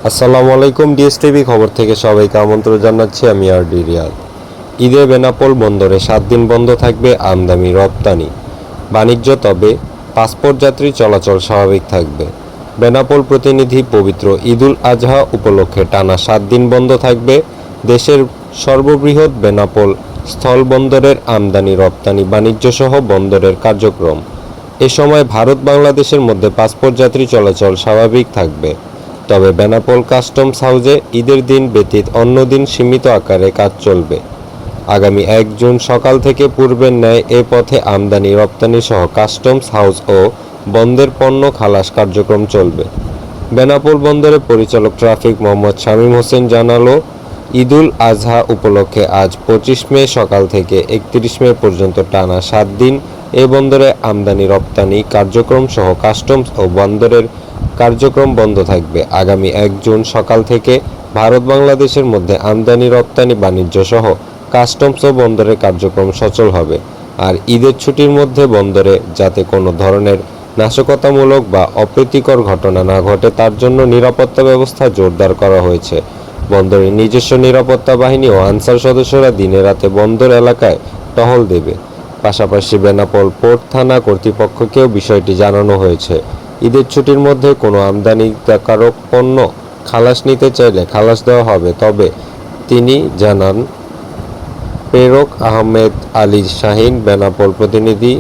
আসসালামু আলাইকুম। ডিএসটিভি খবর থেকে সবাইকে আমন্ত্রণ জানাচ্ছি, আমি আরডি রিয়াদ। ঈদে বেনাপোল বন্দরে 7 দিন বন্ধ থাকবে আমদানি রপ্তানি বাণিজ্য, তবে পাসপোর্ট যাত্রী চলাচল স্বাভাবিক থাকবে। বেনাপোল প্রতিনিধি। পবিত্র ঈদুল আজহা উপলক্ষে টানা 7 দিন বন্ধ থাকবে দেশের সর্ববৃহৎ বেনাপোল স্থলবন্দরের আমদানি রপ্তানি বাণিজ্য সহ বন্দরের কার্যক্রম। এ সময় ভারত বাংলাদেশের মধ্যে পাসপোর্ট যাত্রী চলাচল স্বাভাবিক থাকবে। তবে বেনাপোল কাস্টমস হাউসে ঈদের দিন ব্যতীত অন্য দিন সীমিত আকারে কাজ চলবে। আগামী 1 জুন সকাল থেকে পূর্বের ন্যায় এ পথে আমদানি রপ্তানি সহ কাস্টমস হাউস ও বন্দর পণ্য খালাস কার্যক্রম চলবে। বেনাপোল বন্দরের পরিচালক ট্রাফিক মোহাম্মদ শামীম হোসেন জানালো, ঈদুল আজহা উপলক্ষে আজ 25 মে সকাল থেকে 31 মে পর্যন্ত টানা 7 দিন এ বন্দরে আমদানি রপ্তানি কার্যক্রম সহ কাস্টমস ও বন্দরের কার্যক্রম বন্ধ থাকবে। আগামী 1 জুন সকাল থেকে ভারত বাংলাদেশের মধ্যে আমদানি রপ্তানি বাণিজ্য সহ কাস্টমস ও বন্দরের কার্যক্রম সচল হবে। আর ঈদের ছুটির মধ্যে বন্দরে যাতে কোনো ধরনের নাশকতামূলক বা অপ্রীতিকর ঘটনা না ঘটে তার জন্য নিরাপত্তা ব্যবস্থা জোরদার করা হয়েছে। বন্দরের নিজস্ব নিরাপত্তা বাহিনী ও আনসার সদস্যরা দিনে রাতে বন্দর এলাকায় টহল দেবে। পাশাপাশি বেনাপোল পোর্ট থানা কর্তৃপক্ষকেও বিষয়টি জানানো হয়েছে। ঈদের ছুটির মধ্যে কোনো আমদানিকারক পণ্য খালাস নিতে চাইলে খালাস দেওয়া হবে, তবে তিনি জানান। প্রেরক আহমেদ আলী শাহিন, বেনাপোল প্রতিনিধি।